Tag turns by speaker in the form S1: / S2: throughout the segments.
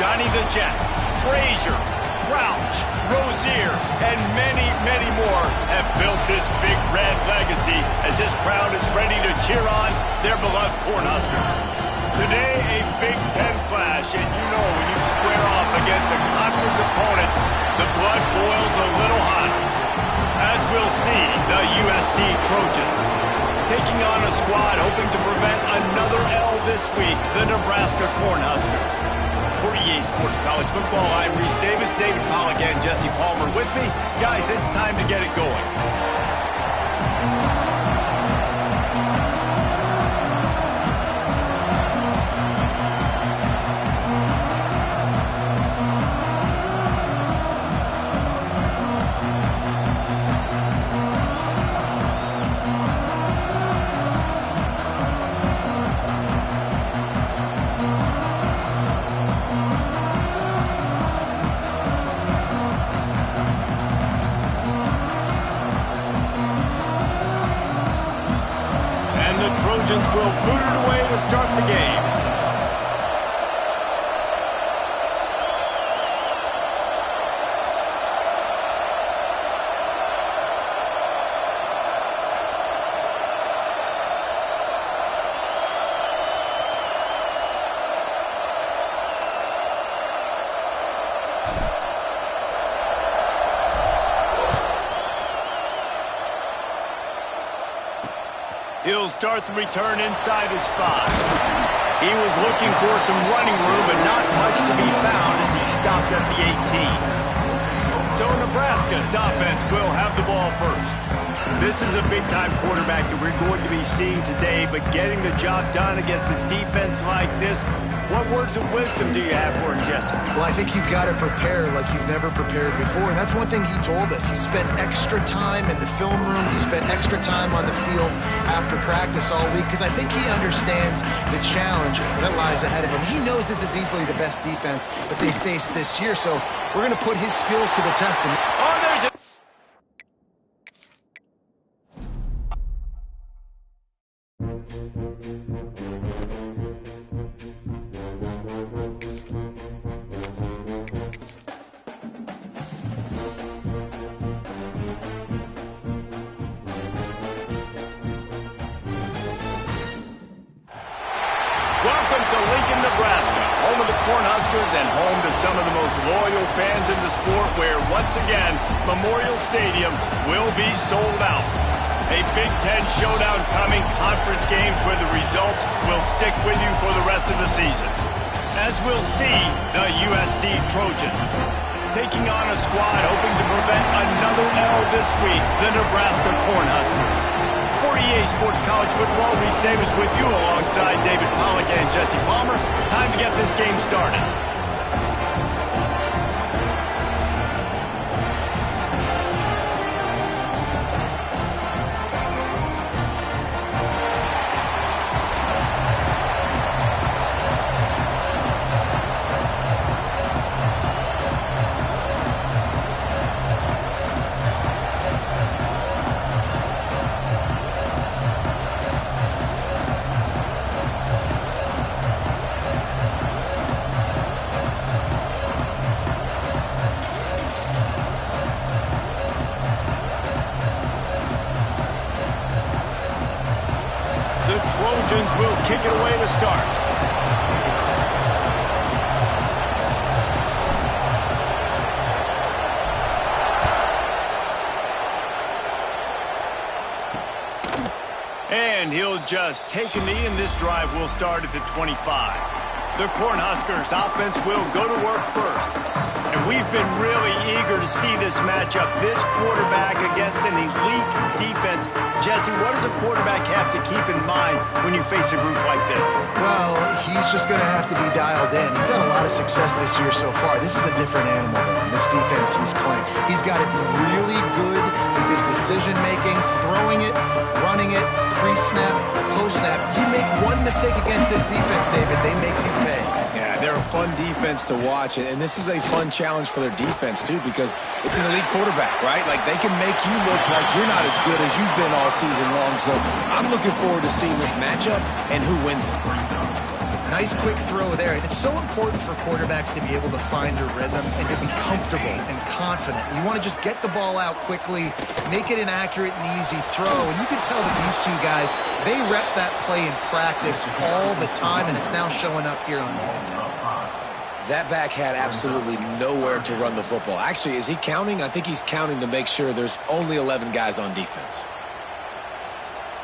S1: Johnny the Jet, Frazier, Crouch, Rozier, and many, many more have built this big red legacy as this crowd is ready to cheer on their beloved Cornhuskers. Today, a Big Ten clash, and you know when you square off against a conference opponent, the blood boils a little hot. As we'll see, the USC Trojans taking on a squad hoping to prevent another L this week, the Nebraska Cornhuskers. For EA Sports College Football, I'm Reese Davis, David Pollock, and Jesse Palmer with me. Guys, it's time to get it going. Trojans will boot it away to start the game. He'll start the return inside his 5. He was looking for some running room, but not much to be found as he stopped at the 18. So Nebraska's offense will have the ball first. This is a big-time quarterback that we're going to be seeing today, but getting the job done against a defense like this, what words of wisdom do you have for him, Jesse?
S2: Well, I think you've got to prepare like you've never prepared before, and that's one thing he told us. He spent extra time in the film room. He spent extra time on the field after practice all week because I think he understands the challenge that lies ahead of him. He knows this is easily the best defense that they face this year, so we're going to put his skills to the test.
S1: Oh, there's a... Welcome to Lincoln, Nebraska, home of the Cornhuskers and home to some of the most loyal fans in the sport where, once again, Memorial Stadium will be sold out. A Big Ten showdown coming, conference games where the results will stick with you for the rest of the season. As we'll see, the USC Trojans taking on a squad hoping to prevent another L this week, the Nebraska Cornhuskers. For EA Sports College Football, Reese Davis with you alongside David Pollock and Jesse Palmer. Time to get this game started. The Trojans will kick it away to start. And he'll just take a knee, and this drive will start at the 25. The Cornhuskers offense will go to work first. And we've been really eager to see this matchup, this quarterback against an elite defense. Jesse, what does a quarterback have to keep in mind when you face a group like this?
S2: Well, he's just going to have to be dialed in. He's had a lot of success this year so far. This is a different animal, though, in this defense he's playing. He's got to be really good with his decision-making, throwing it, running it, pre-snap, post-snap. You make one mistake against this defense, David, they make you pay.
S3: Yeah, they're a fun defense to watch, and this is a fun challenge for their defense, too, because it's an elite quarterback, right? Like, they can make you look like you're not as good as you've been all season long, so I'm looking forward to seeing this matchup and who wins it.
S2: Nice quick throw there. And it's so important for quarterbacks to be able to find a rhythm and to be comfortable and confident. You want to just get the ball out quickly, make it an accurate and easy throw. And you can tell that these two guys, they rep that play in practice all the time, and it's now showing up here on camera.
S3: That back had absolutely nowhere to run the football. Actually, is he counting? I think he's counting to make sure there's only 11 guys on defense.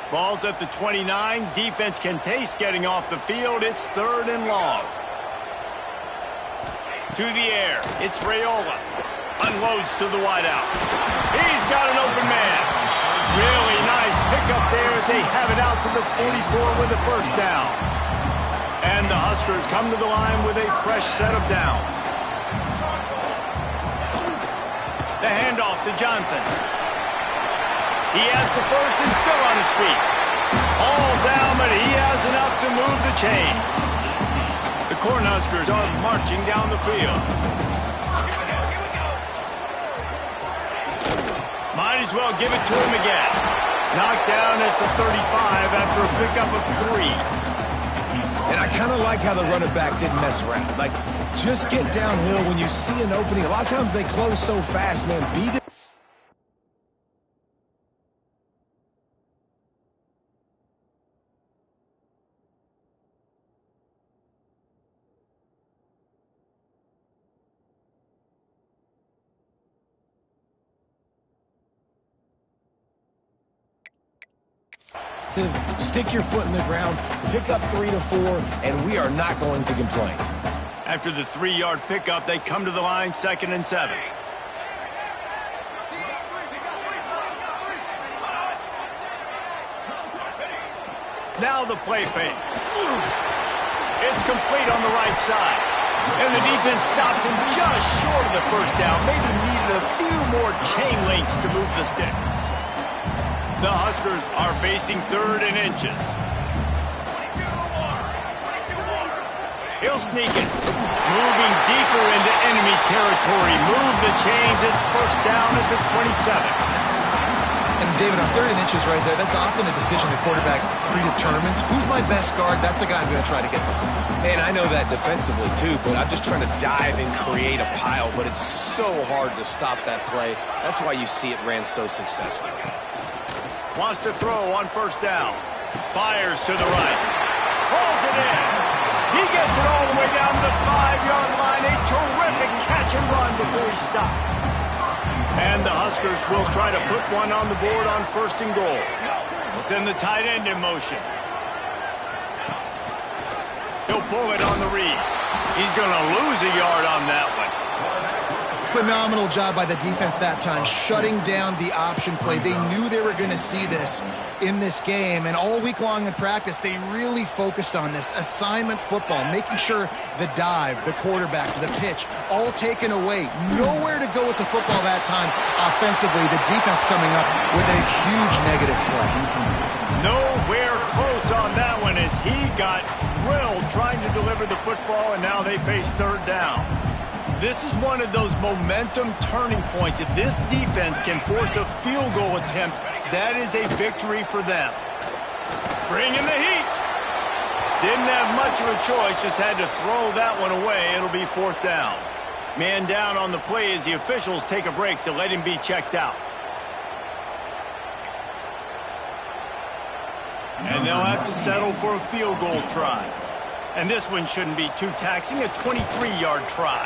S1: Ball's at the 29. Defense can taste getting off the field. It's 3rd and long. To the air. It's Raiola. Unloads to the wideout. He's got an open man. Really nice pickup there as they have it out to the 44 with the first down. And the Huskers come to the line with a fresh set of downs. The handoff to Johnson. He has the first and still on his feet. All down, but he has enough to move the chains. The Cornhuskers are marching down the field. Might as well give it to him again. Knocked down at the 35 after a pickup of 3.
S3: And I kind of like how the running back didn't mess around. Like, just get downhill when you see an opening. A lot of times they close so fast, man. Beat it. Stick your foot in the ground, pick up 3 to 4, and we are not going to complain.
S1: After the 3-yard pickup, they come to the line, 2nd and 7. Now the play fake. It's complete on the right side. And the defense stops him just short of the first down. Maybe needed a few more chain links to move the sticks. The Huskers are facing 3rd and inches. He'll sneak it. Moving deeper into enemy territory. Move the chains. It's first down at the 27.
S2: And David, on 3rd and inches right there, that's often a decision the quarterback predetermines. Who's my best guard? That's the guy I'm going to try to get behind.
S3: And I know that defensively too, but I'm just trying to dive and create a pile, but it's so hard to stop that play. That's why you see it ran so successfully.
S1: Wants to throw on first down. Fires to the right. Pulls it in. He gets it all the way down to the 5-yard line. A terrific catch and run before he stopped. And the Huskers will try to put one on the board on 1st and goal. We'll send the tight end in motion. He'll pull it on the read. He's going to lose a yard on that one.
S2: Phenomenal job by the defense that time, shutting down the option play. They knew they were going to see this in this game, and all week long in practice, they really focused on this assignment football, making sure the dive, the quarterback, the pitch, all taken away. Nowhere to go with the football that time offensively. The defense coming up with a huge negative play.
S1: Nowhere close on that one as he got drilled trying to deliver the football, and now they face 3rd down. This is one of those momentum turning points. If this defense can force a field goal attempt, that is a victory for them. Bringing the heat. Didn't have much of a choice, just had to throw that one away. It'll be 4th down. Man down on the play as the officials take a break to let him be checked out. And they'll have to settle for a field goal try. And this one shouldn't be too taxing, a 23-yard try.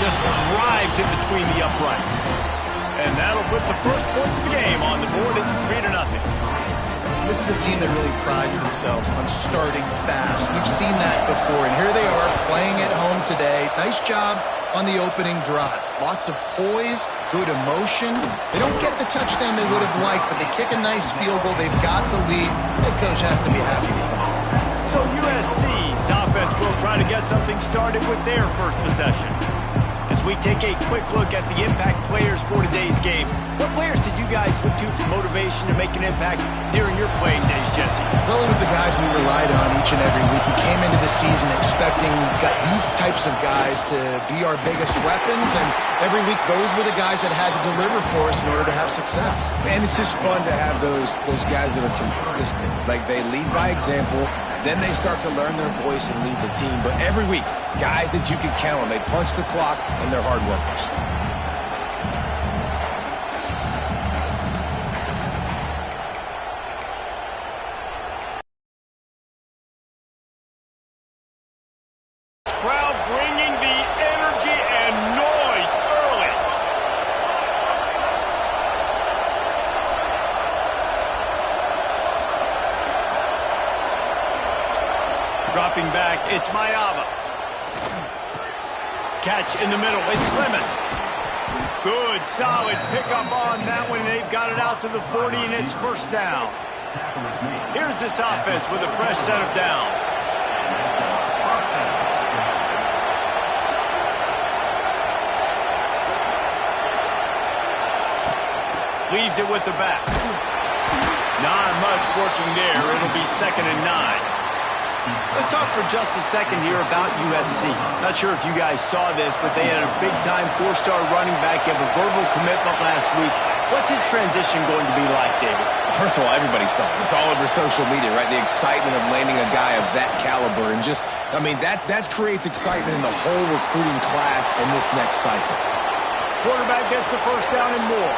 S1: Just drives it between the uprights. And that'll put the first points of the game on the board. It's 3-0.
S2: This is a team that really prides themselves on starting fast. We've seen that before, and here they are playing at home today. Nice job on the opening drive. Lots of poise, good emotion. They don't get the touchdown they would have liked, but they kick a nice field goal. They've got the lead. Head coach has to be happy with it.
S1: So USC's offense will try to get something started with their first possession. As we take a quick look at the impact players for today's game, what players did you guys look to for motivation to make an impact during your playing days, Jesse?
S2: Well, it was the guys we relied on each and every week. We came into the season expecting these types of guys to be our biggest weapons, and every week those were the guys that had to deliver for us in order to have success.
S3: Man, it's just fun to have those guys that are consistent. Like, they lead by example. Then they start to learn their voice and lead the team. But every week, guys that you can count on, they punch the clock and they're hard workers.
S1: Crowd bringing the energy and noise early. Dropping back, it's Mayava. Catch in the middle, it's Lemon. Good, solid pickup on that one. They've got it out to the 40, and it's first down. Here's this offense with a fresh set of downs. Leaves it with the back. Not much working there. It'll be 2nd and 9. Let's talk for just a second here about USC. Not sure if you guys saw this, but they had a big-time 4-star running back give a verbal commitment last week. What's his transition going to be like, David?
S3: First of all, everybody saw it. It's all over social media, right? The excitement of landing a guy of that caliber. And just, I mean, that creates excitement in the whole recruiting class in this next cycle.
S1: Quarterback gets the first down and more.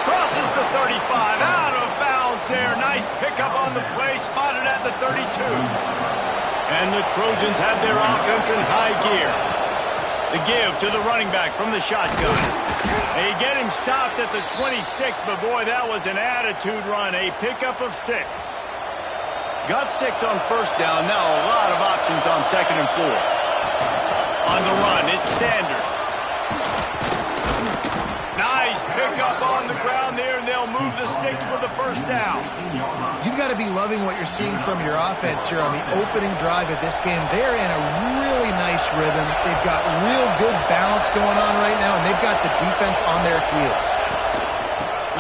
S1: Crosses the 35, out of bounds there. Nice pickup on the play, spotted at the 32. And the Trojans have their offense in high gear. The give to the running back from the shotgun. They get him stopped at the 26, but boy, that was an attitude run. A pickup of 6. Got 6 on first down. Now a lot of options on 2nd and 4. On the run, it's Sanders. Nice pickup on the ground there, and they'll move the sticks with the first down.
S2: You've got to be loving what you're seeing from your offense here on the opening drive of this game. They're in a really nice rhythm. They've got real good balance going on right now, and they've got the defense on their heels.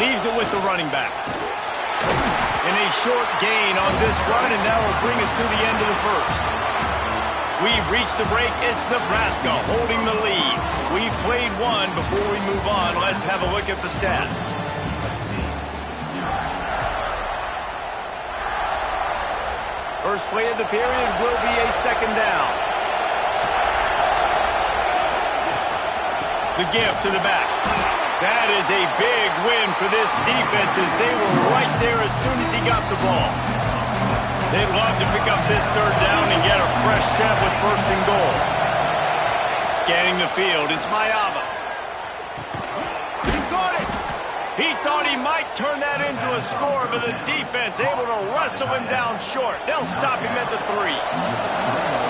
S1: Leaves it with the running back. And a short gain on this run, and that will bring us to the end of the first. We've reached the break. It's Nebraska holding the lead. We've played one. Before we move on, let's have a look at the stats. First play of the period will be a 2nd down. The give to the back. That is a big win for this defense as they were right there as soon as he got the ball. They'd love to pick up this 3rd down and get a fresh set with 1st and goal. Scanning the field, it's Mayava. He caught it. He thought he might turn that into a score, but the defense able to wrestle him down short. They'll stop him at the 3.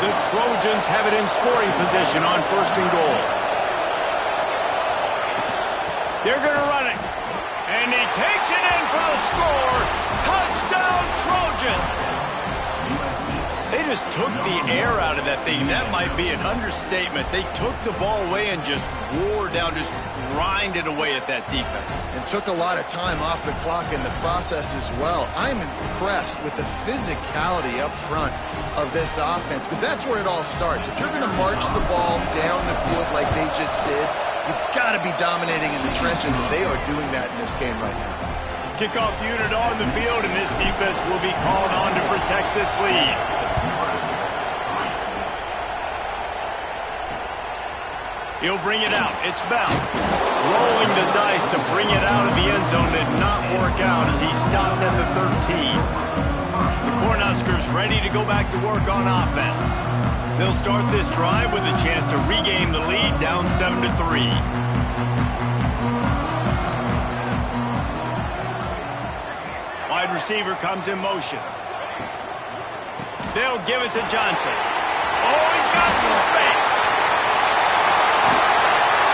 S1: The Trojans have it in scoring position on 1st and goal. They're going to run it. And he takes it in for the score. Touchdown, Trojans. They just took the air out of that thing. That might be an understatement. They took the ball away and just wore down, just grinded away at that defense.
S2: And took a lot of time off the clock in the process as well. I'm impressed with the physicality up front of this offense, because that's where it all starts. If you're going to march the ball down the field like they just did, you've got to be dominating in the trenches, and they are doing that in this game right now.
S1: Kickoff unit on the field, and this defense will be called on to protect this lead. He'll bring it out. It's Bell. Rolling the dice to bring it out of the end zone. Did not work out as he stopped at the 13. The Cornhuskers ready to go back to work on offense. They'll start this drive with a chance to regain the lead, down 7-3. Wide receiver comes in motion. They'll give it to Johnson. Oh, he's got some space.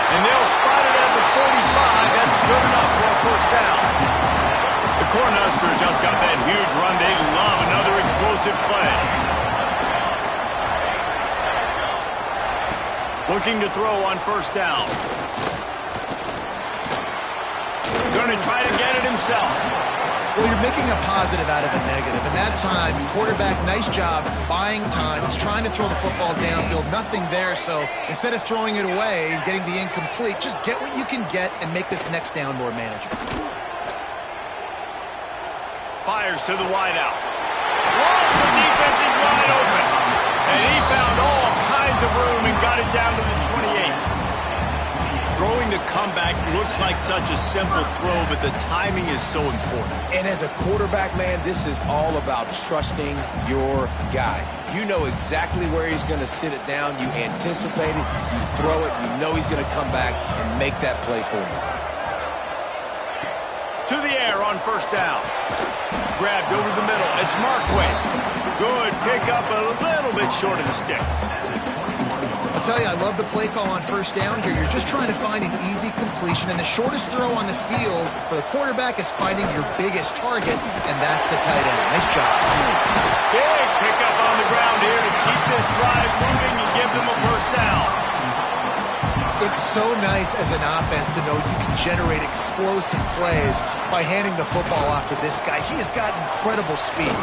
S1: And they'll spot it at the 45. That's good enough for a first down. The Cornhuskers just got that huge run. They love another explosive play. Looking to throw on first down. Going to try to get it himself.
S2: Well, you're making a positive out of a negative. And that time, quarterback, nice job buying time. He's trying to throw the football downfield. Nothing there, so instead of throwing it away and getting the incomplete, just get what you can get and make this next down more manageable.
S1: Fires to the wideout. Walls the defense is wide open. And he found all kinds of room and got it down to the 28. Throwing the comeback looks like such a simple throw, but the timing is so important.
S3: And as a quarterback, man, this is all about trusting your guy. You know exactly where he's going to sit it down. You anticipate it. You throw it. You know he's going to come back and make that play for you.
S1: To the air on first down. Grabbed over the middle. It's Markway. Good pickup, a little bit short of the sticks.
S2: I'll tell you, I love the play call on first down here. You're just trying to find an easy completion, and the shortest throw on the field for the quarterback is finding your biggest target, and that's the tight end. Nice job.
S1: Big pickup on the ground here to keep this drive moving and give them a first down.
S2: It's so nice as an offense to know you can generate explosive plays by handing the football off to this guy. He has got incredible speed.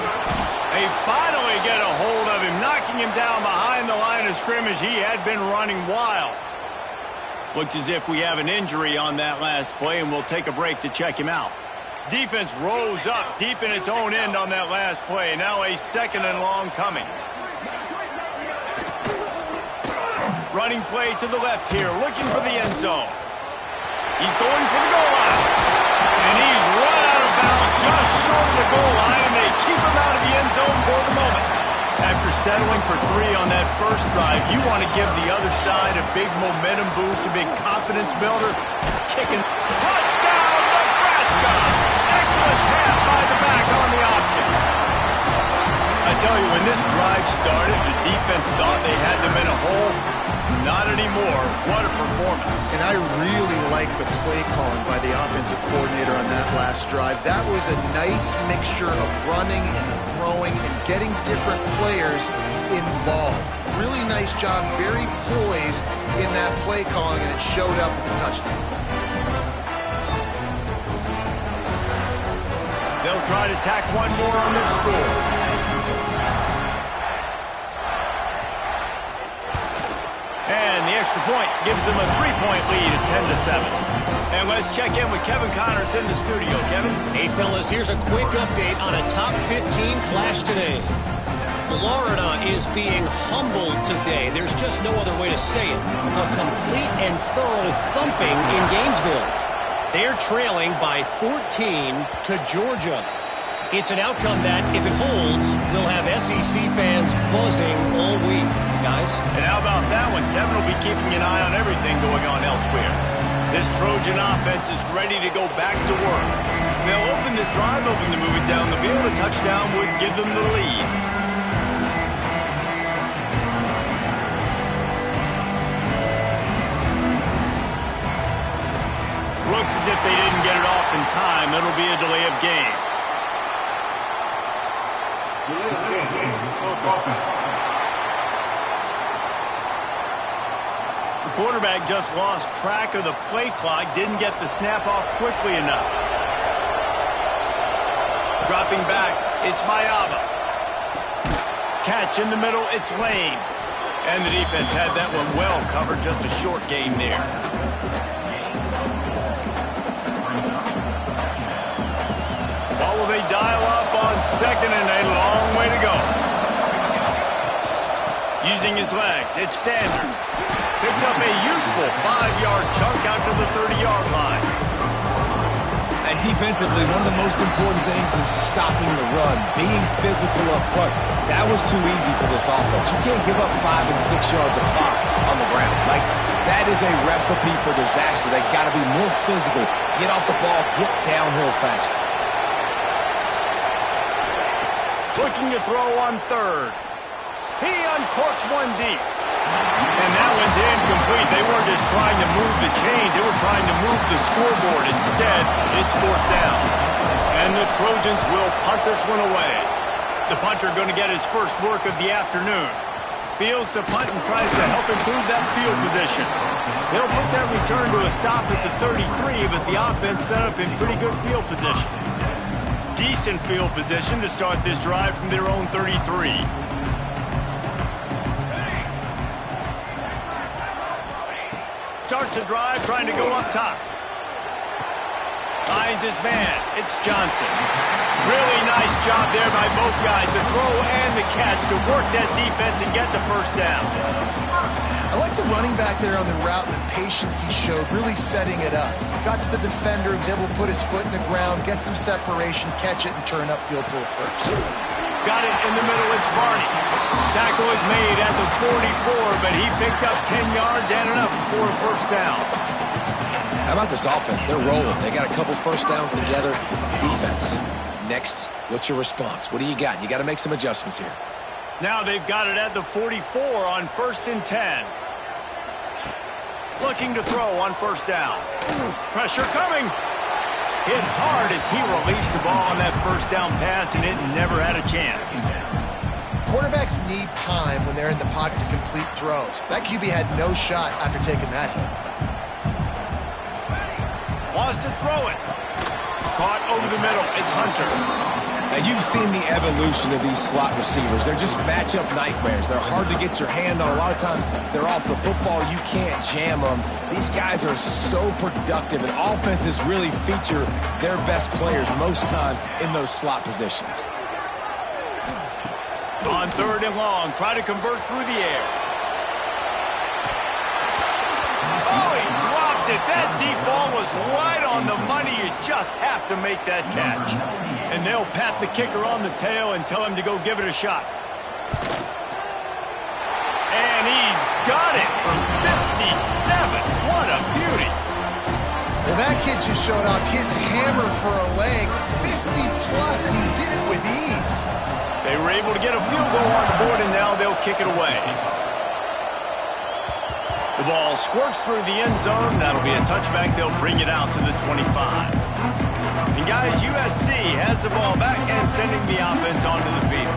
S1: They finally get a hold of him, knocking him down behind the line of scrimmage. He had been running wild. Looks as if we have an injury on that last play, and we'll take a break to check him out. Defense rose up deep in its own end on that last play. Now a second and long coming. Running play to the left here, looking for the end zone. He's going for the goal line. And he's run out of bounds just short of the goal line, and they keep him out of the end zone for the moment. After settling for 3 on that first drive, you want to give the other side a big momentum boost, a big confidence builder. Kicking. Touchdown, Nebraska! Excellent pass by the back on the option. I tell you, when this drive started, the defense thought they had them in a hole. Not anymore. What a performance.
S2: And I really like the play calling by the offensive coordinator on that last drive. That was a nice mixture of running and throwing and getting different players involved. Really nice job, very poised in that play calling, and it showed up with the touchdown.
S1: They'll try to tack one more on their score. And the extra point gives them a 3-point lead at 10-7. And let's check in with Kevin Connors in the studio. Kevin?
S4: Hey, fellas, here's a quick update on a top 15 clash today. Florida is being humbled today. There's just no other way to say it. A complete and thorough thumping in Gainesville. They're trailing by 14 to Georgia. It's an outcome that, if it holds, will have SEC fans buzzing all week. Guys?
S1: And how about that one? Kevin will be keeping an eye on everything going on elsewhere. This Trojan offense is ready to go back to work. They'll open this drive, open to move it down the field. A touchdown would give them the lead. Looks as if they didn't get it off in time. It'll be a delay of game. The quarterback just lost track of the play clock, didn't get the snap off quickly enough. Dropping back, it's Mayava. Catch in the middle, it's Lane. And the defense had that one well covered, just a short gain there. What will they dial up on second, and a long way to go. Using his legs, it's Sanders. Picks up a useful 5-yard chunk out to the 30-yard line.
S3: And defensively, one of the most important things is stopping the run, being physical up front. That was too easy for this offense. You can't give up 5 and 6 yards a pop on the ground. Like, that is a recipe for disaster. They got to be more physical, get off the ball, get downhill faster.
S1: Looking to throw on third. He uncorks one deep. And that one's incomplete. They weren't just trying to move the chains. They were trying to move the scoreboard. Instead, it's fourth down. And the Trojans will punt this one away. The punter going to get his first work of the afternoon. Fields to punt and tries to help improve that field position. He'll put that return to a stop at the 33, but the offense set up in pretty good field position. Decent field position to start this drive from their own 33. Starts a drive trying to go up top. Finds his man. It's Johnson. Really nice job there by both guys to throw and the catch to work that defense and get the first down.
S2: I like the running back there on the route and the patience he showed, really setting it up. Got to the defender, was able to put his foot in the ground, get some separation, catch it, and turn upfield for the first.
S1: Got it in the middle, it's Barney. Tackle is made at the 44, but he picked up 10 yards and enough for a first down.
S3: How about this offense? They're rolling. They got a couple first downs together. Defense. Next, what's your response? What do you got? You got to make some adjustments here.
S1: Now they've got it at the 44 on 1st and 10. Looking to throw on first down. Pressure coming. Hit hard as he released the ball on that first down pass, and it never had a chance.
S2: Quarterbacks need time when they're in the pocket to complete throws. That QB had no shot after taking that hit.
S1: Wants to throw it. Caught over the middle. It's Hunter.
S3: Now, you've seen the evolution of these slot receivers. They're just matchup nightmares. They're hard to get your hand on. A lot of times, they're off the football. You can't jam them. These guys are so productive, and offenses really feature their best players most time in those slot positions.
S1: On 3rd and long, try to convert through the air. Oh, he dropped it. That deep ball was right on the money. You just have to make that catch. And they'll pat the kicker on the tail and tell him to go give it a shot. And he's got it from 57. What a beauty.
S2: Well, that kid just showed off his hammer for a leg, 50-plus, and he did it with ease.
S1: They were able to get a field goal on the board, and now they'll kick it away. The ball squirts through the end zone. That'll be a touchback. They'll bring it out to the 25. And guys, USC has the ball back and sending the offense onto the field.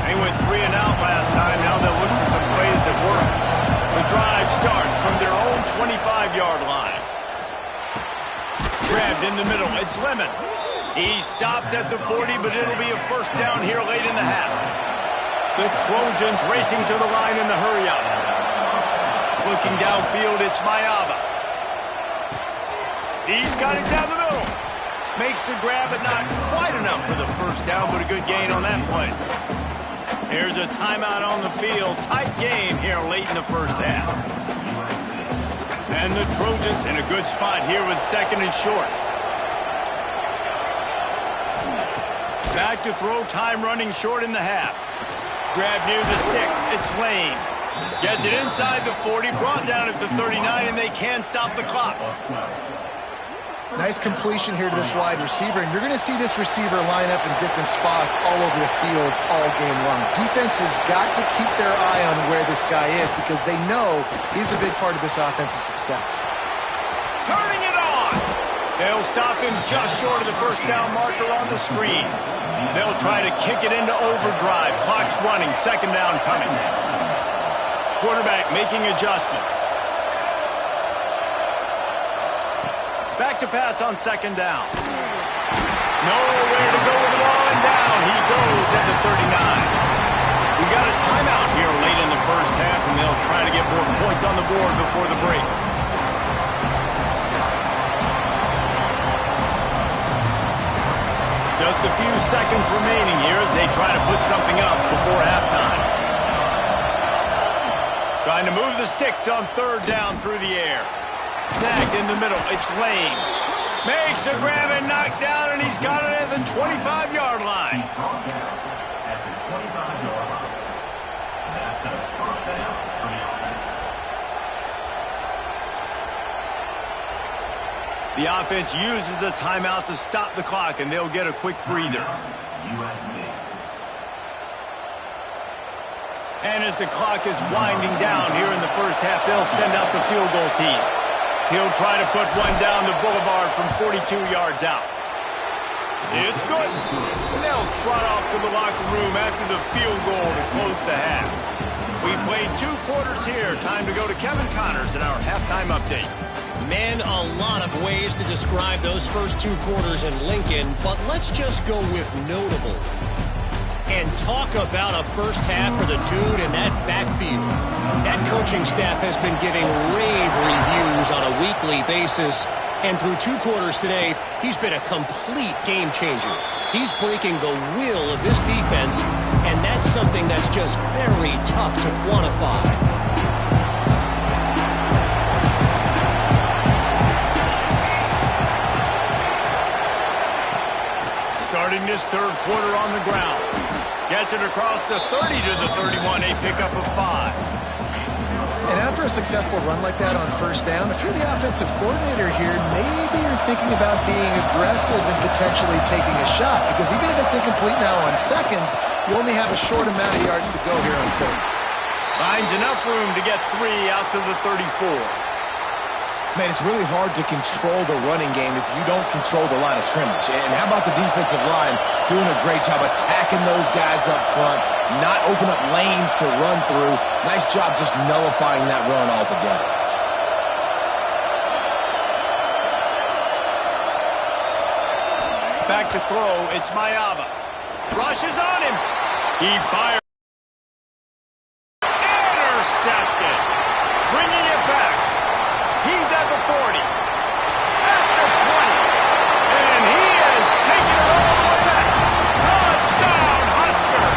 S1: They went 3 and out last time. Now they'll look for some plays that work. The drive starts from their own 25-yard line. Grabbed in the middle. It's Lemon. He stopped at the 40, but it'll be a first down here late in the half. The Trojans racing to the line in the hurry-up. Looking downfield, it's Mayaba. He's got it down the middle. Makes the grab, but not quite enough for the first down, but a good gain on that play. Here's a timeout on the field. Tight game here late in the first half. And the Trojans in a good spot here with 2nd and short. Back to throw, time running short in the half. Grab near the sticks. It's Lane. Gets it inside the 40, brought down at the 39, and they can't stop the clock.
S2: Nice completion here to this wide receiver, and you're going to see this receiver line up in different spots all over the field all game long. Defense has got to keep their eye on where this guy is because they know he's a big part of this offense's success.
S1: Turning it on! They'll stop him just short of the first down marker on the screen. They'll try to kick it into overdrive. Clock's running, 2nd down coming. Quarterback making adjustments. Back to pass on 2nd down. Nowhere to go with the ball, and down he goes at the 39. We got a timeout here late in the first half, and they'll try to get more points on the board before the break. Just a few seconds remaining here as they try to put something up before halftime. Trying to move the sticks on 3rd down through the air. Snagged in the middle. It's Lane. Makes the grab and knocked down, and he's got it at the 25-yard line. The offense uses a timeout to stop the clock, and they'll get a quick breather. And as the clock is winding down here in the first half, they'll send out the field goal team. He'll try to put one down the boulevard from 42 yards out. It's good. And they'll trot off to the locker room after the field goal to close the half. We played 2 quarters here. Time to go to Kevin Connors in our halftime update.
S4: Man, a lot of ways to describe those first 2 quarters in Lincoln, but let's just go with notable. And talk about a first half for the dude in that backfield. That coaching staff has been giving rave reviews on a weekly basis. And through 2 quarters today, he's been a complete game changer. He's breaking the will of this defense, and that's something that's just very tough to quantify.
S1: Starting this third quarter on the ground. Gets it across the 30 to the 31, a pickup of 5.
S2: And after a successful run like that on first down, if you're the offensive coordinator here, maybe you're thinking about being aggressive and potentially taking a shot, because even if it's incomplete now on second, you only have a short amount of yards to go here on third.
S1: Finds enough room to get 3 out to the 34.
S3: Man, it's really hard to control the running game if you don't control the line of scrimmage. And how about the defensive line doing a great job attacking those guys up front, not open up lanes to run through. Nice job just nullifying that run altogether.
S1: Back to throw, it's Mayava. Rushes on him. He fires. Intercepted. Bringing it back. He's at the 40. At the 20. And he has taken it all the way back. Touchdown, Husker.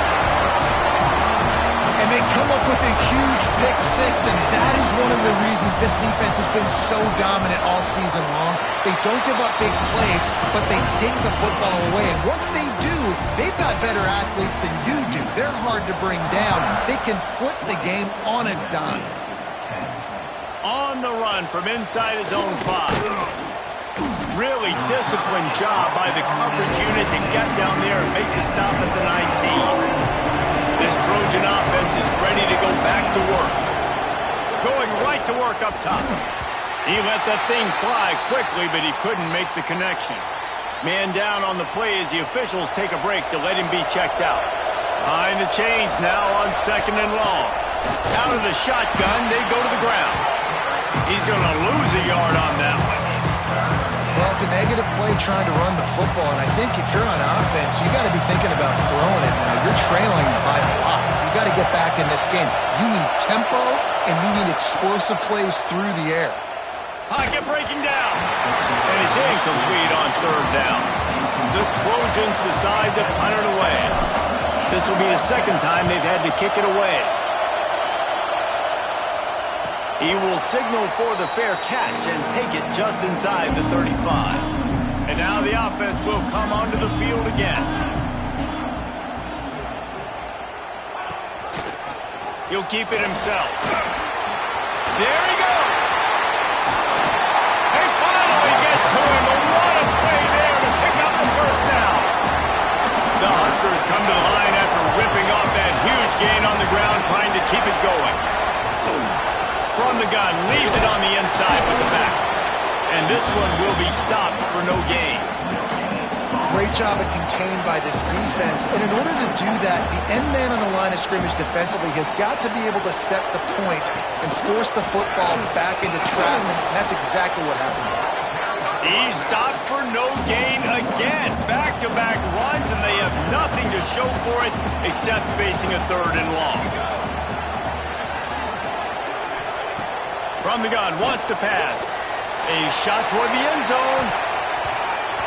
S2: And they come up with a huge pick six, and that is one of the reasons this defense has been so dominant all season long. They don't give up big plays, but they take the football away. And once they do, they've got better athletes than you do. They're hard to bring down. They can flip the game on a dime.
S1: On the run from inside his own 5. Really disciplined job by the coverage unit to get down there and make the stop at the 19. This Trojan offense is ready to go back to work. Going right to work up top. He let that thing fly quickly, but he couldn't make the connection. Man down on the play as the officials take a break to let him be checked out. Behind the chains now on 2nd and long. Out of the shotgun, they go to the ground. He's going to lose a yard on that one.
S2: Well, it's a negative play trying to run the football, and I think if you're on offense, you got to be thinking about throwing it now. You're trailing by a lot. You got to get back in this game. You need tempo, and you need explosive plays through the air.
S1: Pocket breaking down. And it's incomplete on 3rd down. The Trojans decide to punt it away. This will be the 2nd time they've had to kick it away. He will signal for the fair catch and take it just inside the 35. And now the offense will come onto the field again. He'll keep it himself. There he goes. They finally get to him. And what a play there to pick up the 1st down. The Huskers come to the line after ripping off that huge gain on the ground, trying to keep it going. From the gun, leaves it on the inside with the back. And this one will be stopped for no gain.
S2: Great job of contained by this defense. And in order to do that, the end man on the line of scrimmage defensively has got to be able to set the point and force the football back into traffic. And that's exactly what happened.
S1: He's stopped for no gain again. Back-to-back runs, and they have nothing to show for it except facing a 3rd and long. From the gun, wants to pass. A shot toward the end zone.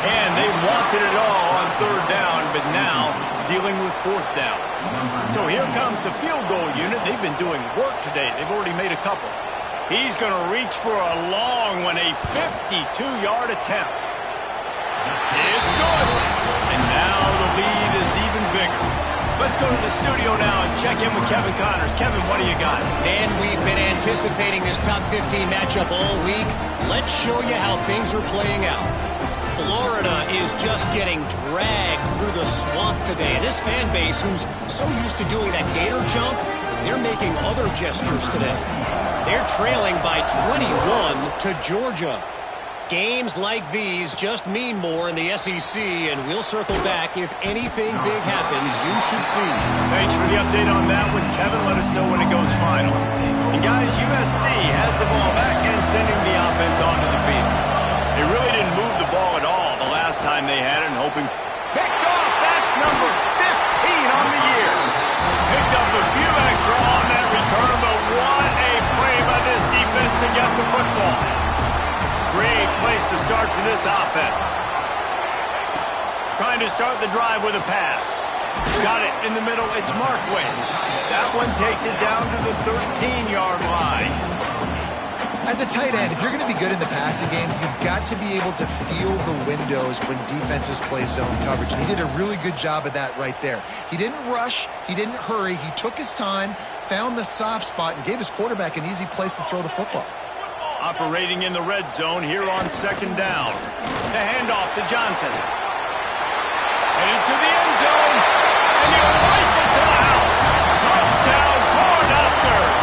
S1: And they wanted it all on 3rd down, but now dealing with 4th down. So here comes the field goal unit. They've been doing work today. They've already made a couple. He's going to reach for a long one, a 52-yard attempt. It's good. And now the lead is even bigger. Let's go to the studio now and check in with Kevin Connors. Kevin, what do you got?
S4: And we've been anticipating this top 15 matchup all week. Let's show you how things are playing out. Florida is just getting dragged through the swamp today. And this fan base, who's so used to doing that gator jump, they're making other gestures today. They're trailing by 21 to Georgia. Games like these just mean more in the SEC, and we'll circle back if anything big happens. You should see.
S1: Thanks for the update on that one, Kevin. Let us know when it goes final. And guys, USC has the ball back and sending the offense onto the field. They really didn't move the ball at all the last time they had it, and hoping. Picked off. That's number 15 on the year. Picked up a few extra on that return, but what a play by this defense to get the football. Great place to start for this offense. trying to start the drive with a pass. Got it in the middle. It's Markway. That one takes it down to the 13-yard line.
S2: As a tight end, if you're going to be good in the passing game, you've got to be able to feel the windows when defenses play zone coverage. And he did a really good job of that right there. He didn't rush. He didn't hurry. He took his time, found the soft spot, and gave his quarterback an easy place to throw the football.
S1: Operating in the red zone here on second down. The handoff to Johnson. And into the end zone. And he'll race it to the house. Touchdown, Cornhuskers.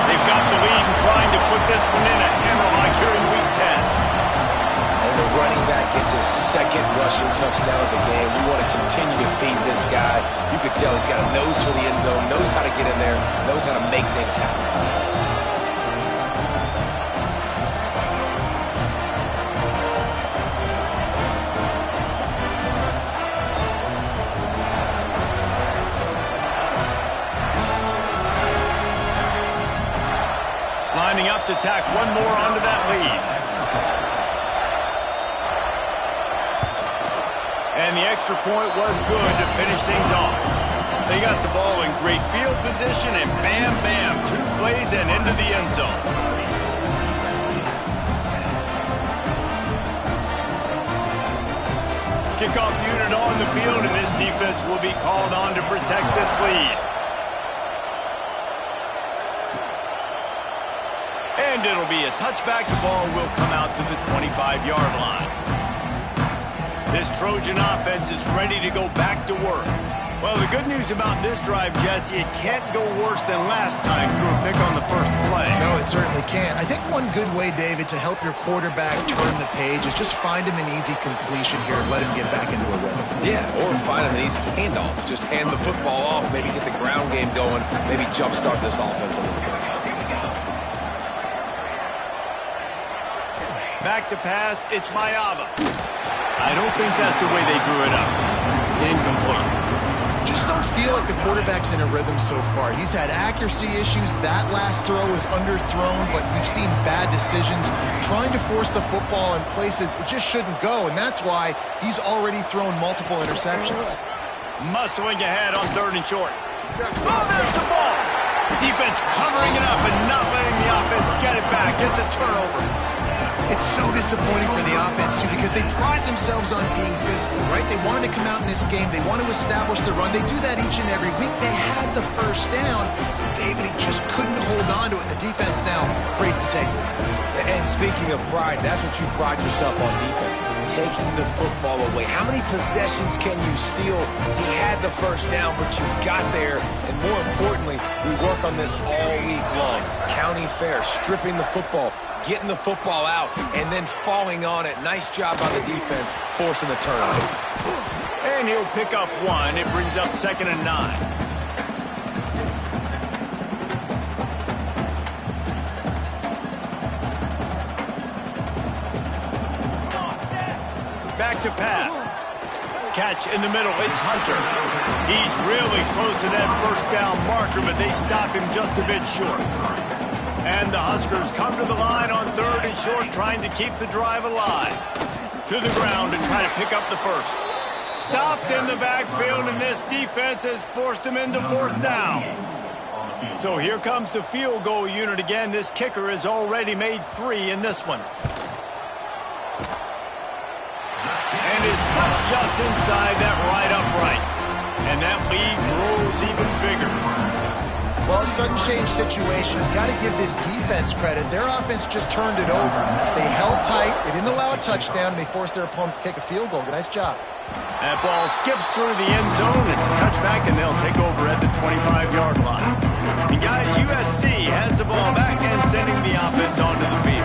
S1: They've got the lead and trying to put this one in a hammerlock here in Week 10.
S3: And the running back gets his second rushing touchdown of the game. We want to continue to feed this guy. You could tell he's got a nose for the end zone, knows how to get in there, knows how to make things happen.
S1: Lining up to tack one more onto that lead. And the extra point was good to finish things off. They got the ball in great field position, and bam, bam, 2 plays and into the end zone. Kickoff unit on the field, and this defense will be called on to protect this lead. And it'll be a touchback. The ball will come out to the 25-yard line. This Trojan offense is ready to go back to work. Well, the good news about this drive, Jesse, it can't go worse than last time through a pick on the first play.
S2: No, it certainly can't. I think one good way, David, to help your quarterback turn the page is just find him an easy completion here and let him get back into a rhythm.
S3: Yeah, or find him an easy handoff. Just hand the football off, maybe get the ground game going, maybe jumpstart this offense a little bit.
S1: Back to pass, it's Mayava. I don't think that's the way they drew it up. Incomplete.
S2: Just don't feel like the quarterback's in a rhythm so far. He's had accuracy issues. That last throw was underthrown, but we've seen bad decisions. Trying to force the football in places it just shouldn't go, and that's why he's already thrown multiple interceptions.
S1: Muscling ahead on 3rd and short. Oh, there's the ball. Defense covering it up and not letting the offense get it back. It's a turnover.
S2: It's so disappointing for the offense, too, because they pride themselves on being physical, right? They wanted to come out in this game. They want to establish the run. They do that each and every week. They had the first down, but David, he just couldn't hold on to it. The defense now creates the takeaway.
S3: And speaking of pride, that's what you pride yourself on defense, taking the football away. How many possessions can you steal? He had the first down, but you got there. And more importantly, we work on this all week long. County fair, stripping the football, getting the football out, and then falling on it. Nice job by the defense, forcing the turnover.
S1: And he'll pick up 1. It brings up 2nd and 9. Back to pass. Catch in the middle. It's Hunter. He's really close to that first down marker, but they stop him just a bit short. And the Huskers come to the line on 3rd and short, trying to keep the drive alive. To the ground to try to pick up the first. Stopped in the backfield, and this defense has forced him into 4th down. So here comes the field goal unit again. This kicker has already made 3 in this one. And his sub's just inside that right upright. And that lead grows even bigger.
S2: Well, a sudden change situation. You've got to give this defense credit. Their offense just turned it over. They held tight. They didn't allow a touchdown. They forced their opponent to kick a field goal. Nice job.
S1: That ball skips through the end zone. It's a touchback, and they'll take over at the 25-yard line. And guys, USC has the ball back and sending the offense onto the field.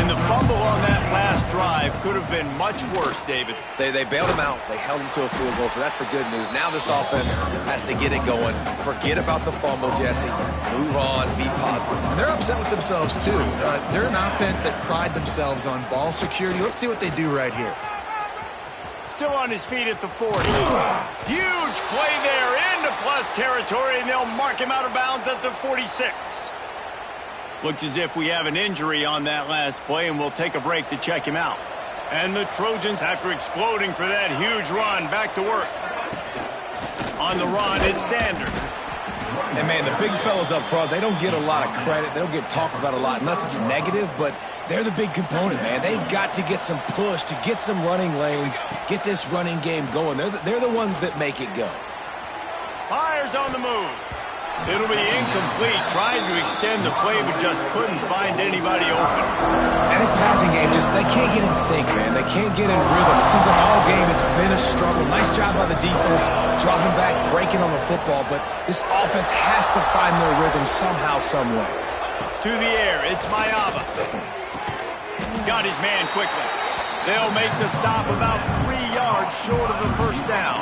S1: And the fumble on that last drive could have been much worse, David.
S3: They bailed him out. They held him to a field goal, so that's the good news. Now this offense has to get it going. Forget about the fumble, Jesse. Move on. Be positive.
S2: And they're upset with themselves, too. They're an offense that pride themselves on ball security. Let's see what they do right here.
S1: Still on his feet at the 40. Huge play there into plus territory, and they'll mark him out of bounds at the 46. Looks as if we have an injury on that last play, and we'll take a break to check him out. And the Trojans, after exploding for that huge run, back to work. On the run, it's Sanders.
S3: And, man, the big fellas up front, they don't get a lot of credit. They don't get talked about a lot unless it's negative, but they're the big component, man. They've got to get some push, to get some running lanes, get this running game going. They're the ones that make it go.
S1: Fires on the move. It'll be incomplete, trying to extend the play, but just couldn't find anybody open.
S3: And his passing game, they can't get in sync, man. They can't get in rhythm. It seems like all game it's been a struggle. Nice job by the defense, dropping back, breaking on the football, but this offense has to find their rhythm somehow, some way.
S1: To the air, it's Mayava. Got his man quickly. They'll make the stop about 3 yards short of the first down.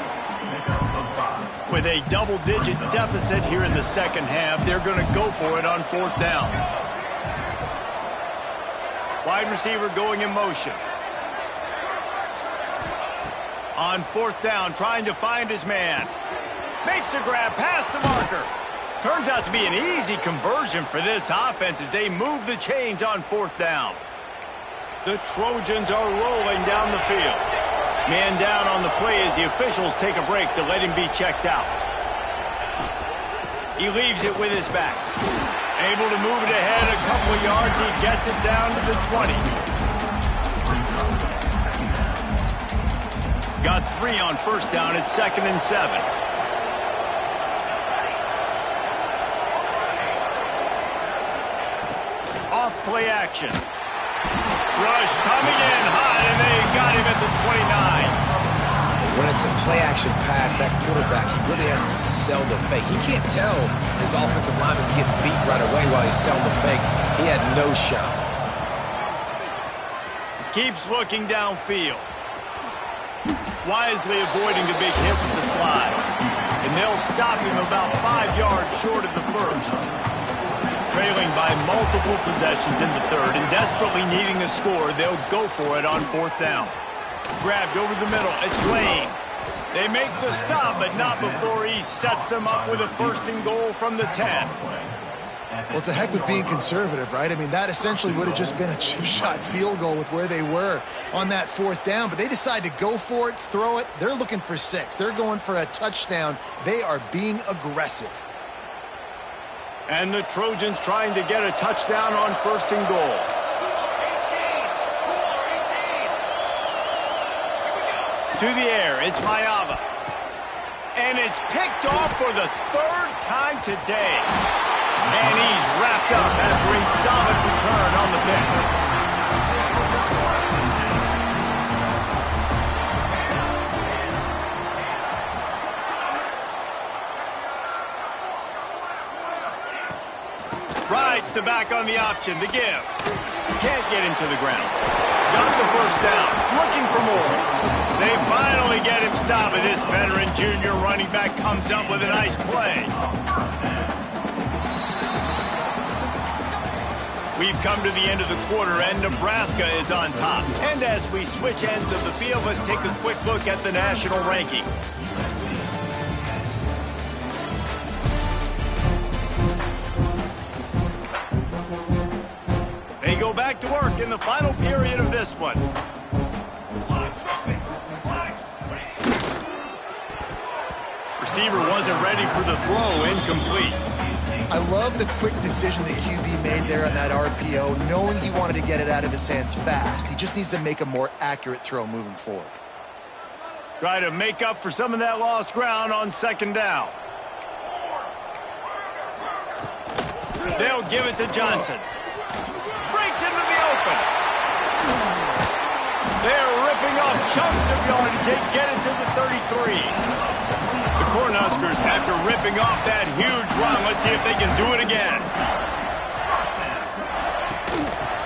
S1: With a double-digit deficit here in the second half, they're going to go for it on 4th down. Wide receiver going in motion. On 4th down, trying to find his man. Makes a grab past the marker. Turns out to be an easy conversion for this offense as they move the chains on 4th down. The Trojans are rolling down the field. Man down on the play as the officials take a break to let him be checked out. He leaves it with his back. Able to move it ahead a couple of yards. He gets it down to the 20. Got 3 on 1st down. It's 2nd and 7. Off play action. Rush coming in hot, and they got him at the 29.
S3: When it's a play-action pass, that quarterback, he really has to sell the fake. He can't tell his offensive lineman's getting beat right away while he's selling the fake. He had no shot.
S1: Keeps looking downfield. Wisely avoiding the big hit with the slide. And they'll stop him about 5 yards short of the first. Trailing by multiple possessions in the 3rd and desperately needing a score, they'll go for it on 4th down. Grabbed over the middle. It's Lane. They make the stop, but not before he sets them up with a 1st and goal from the 10.
S2: Well, to heck with being conservative, right? I mean, that essentially would have just been a chip shot field goal with where they were on that 4th down, but they decide to go for it, throw it. They're looking for 6. They're going for a touchdown. They are being aggressive.
S1: And the Trojans trying to get a touchdown on 1st and goal. To the air, it's Mayava. And it's picked off for the 3rd time today. And he's wrapped up after a solid return on the pick. Rides the back on the option, the give. Can't get him to the ground. Got the 1st down, looking for more. They finally get him stopped, and this veteran junior running back comes up with a nice play. We've come to the end of the quarter, and Nebraska is on top. And as we switch ends of the field, let's take a quick look at the national rankings. They go back to work in the final period of this one. Receiver wasn't ready for the throw, incomplete.
S2: I love the quick decision that QB made there on that RPO, knowing he wanted to get it out of his hands fast. He just needs to make a more accurate throw moving forward.
S1: Try to make up for some of that lost ground on 2nd down. They'll give it to Johnson. Breaks into the open. They're ripping off chunks of yardage. They get it to the 33. The Cornhuskers, after ripping off that huge run, let's see if they can do it again.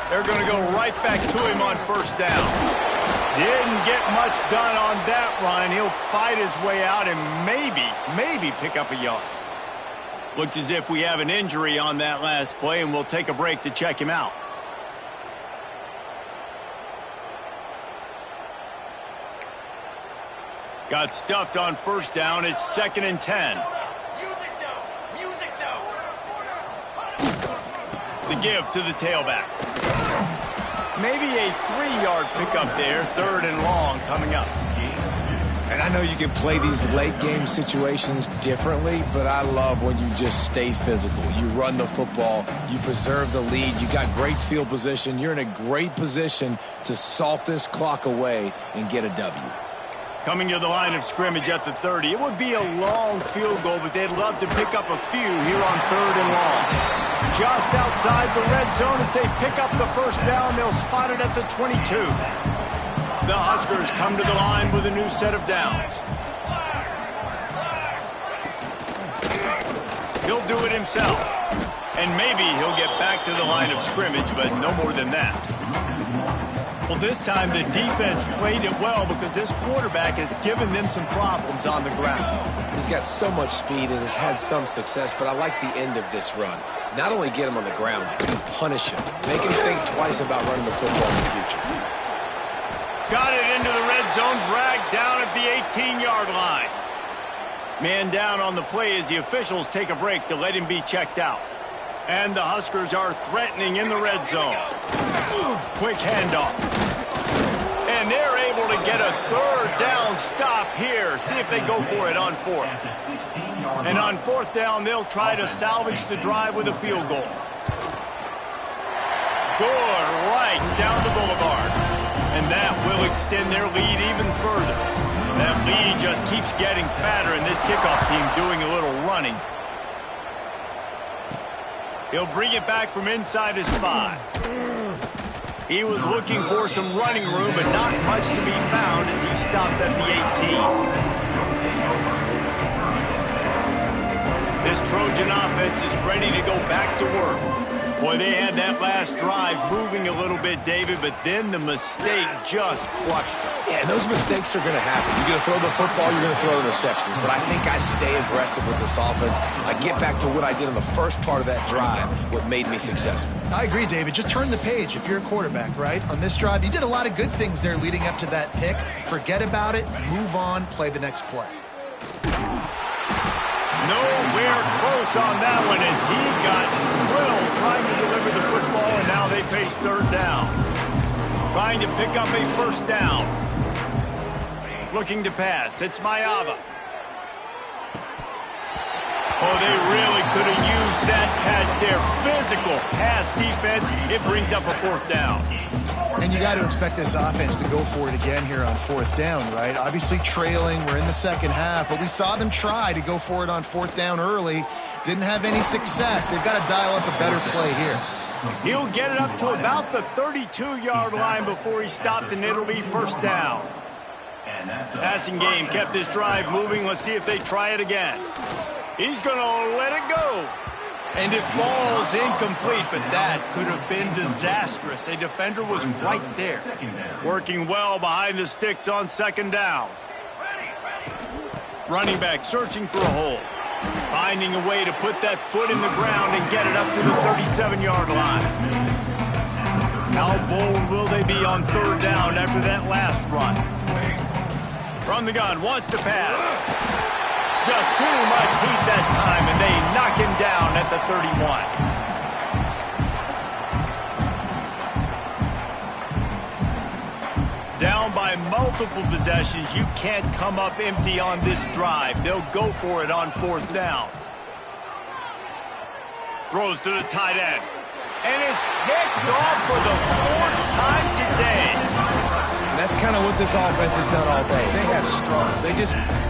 S1: They're going to go right back to him on 1st down. Didn't get much done on that run. He'll fight his way out and maybe pick up a yard. Looks as if we have an injury on that last play, and we'll take a break to check him out. Got stuffed on 1st down. It's 2nd and 10. The give to the tailback. Maybe a 3-yard pickup there, 3rd and long coming up.
S3: And I know you can play these late game situations differently, but I love when you just stay physical. You run the football, you preserve the lead, you got great field position, you're in a great position to salt this clock away and get a W.
S1: Coming to the line of scrimmage at the 30. It would be a long field goal, but they'd love to pick up a few here on 3rd and long. Just outside the red zone as they pick up the first down, they'll spot it at the 22. The Huskers come to the line with a new set of downs. He'll do it himself. And maybe he'll get back to the line of scrimmage, but no more than that. Well, this time the defense played it well because this quarterback has given them some problems on the ground.
S3: He's got so much speed and has had some success, but I like the end of this run. Not only get him on the ground, punish him. Make him think twice about running the football in the future.
S1: Got it into the red zone, dragged down at the 18-yard line. Man down on the play as the officials take a break to let him be checked out. And the Huskers are threatening in the red zone. Quick handoff. And they're able to get a 3rd down stop here. See if they go for it on 4th. And on 4th down, they'll try to salvage the drive with a field goal. Good right down the boulevard. And that will extend their lead even further. That lead just keeps getting fatter, and this kickoff team doing a little running. He'll bring it back from inside his 5. He was looking for some running room, but not much to be found as he stopped at the 18. This Trojan offense is ready to go back to work. Boy, they had that last drive moving a little bit, David, but then the mistake just crushed them.
S3: Yeah, those mistakes are going to happen. You're going to throw the football, you're going to throw interceptions. But I think I stay aggressive with this offense. I get back to what I did in the first part of that drive, what made me successful.
S2: I agree, David. Just turn the page if you're a quarterback, right? On this drive, you did a lot of good things there leading up to that pick. Forget about it, move on, play the next play.
S1: Nowhere close on that one as he got drilled trying to deliver the football, and now they face 3rd down. Trying to pick up a 1st down. Looking to pass. It's Mayava. Oh, they really could have used that catch there. Physical pass defense. It brings up a 4th down.
S2: And you got to expect this offense to go for it again here on 4th down, right? Obviously trailing, we're in the second half, but we saw them try to go for it on 4th down early. Didn't have any success. They've got to dial up a better play here.
S1: He'll get it up to about the 32-yard line before he stopped, and it'll be 1st down. Passing game kept this drive moving. Let's see if they try it again. He's going to let it go. And it falls incomplete, but that could have been disastrous. A defender was right there. Working well behind the sticks on 2nd down. Running back searching for a hole. Finding a way to put that foot in the ground and get it up to the 37-yard line. How bold will they be on 3rd down after that last run? From the gun, wants to pass. Just too much heat that time, and they knock him down at the 31. Down by multiple possessions, you can't come up empty on this drive. They'll go for it on 4th down. Throws to the tight end. And it's picked off for the 4th time today.
S3: And that's kind of what this offense has done all day. They have struggled.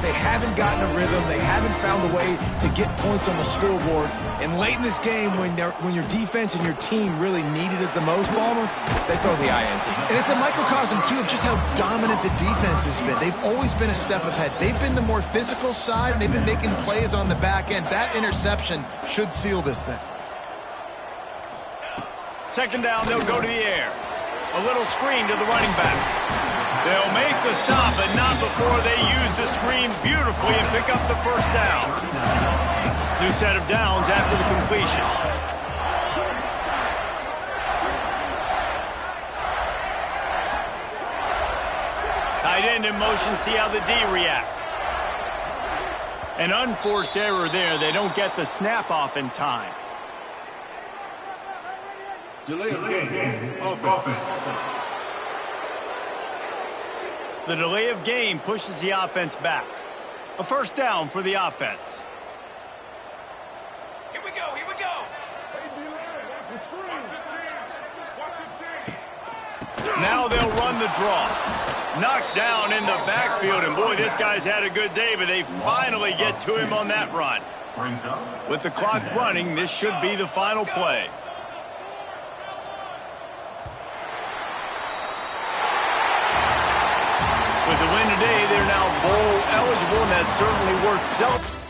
S3: They haven't gotten a rhythm. They haven't found a way to get points on the scoreboard. And late in this game, when your defense and your team really needed it the most, Balmer, they throw the INT.
S2: And it's a microcosm, too, of just how dominant the defense has been. They've always been a step ahead. They've been the more physical side. They've been making plays on the back end. That interception should seal this thing.
S1: 2nd down, they'll go to the air. A little screen to the running back. They'll make the stop, but not before they use the screen beautifully and pick up the 1st down. New set of downs after the completion. Tight end in motion, see how the D reacts. An unforced error there. They don't get the snap off in time.
S5: Delay of game. Offense.
S1: The delay of game pushes the offense back. A first down for the offense.
S6: Here we go.
S1: Now they'll run the draw. Knocked down in the backfield, and boy, this guy's had a good day, but they finally get to him on that run. With the clock running, this should be the final play. With the win today, they're now bowl eligible, and that's certainly worth celebrating.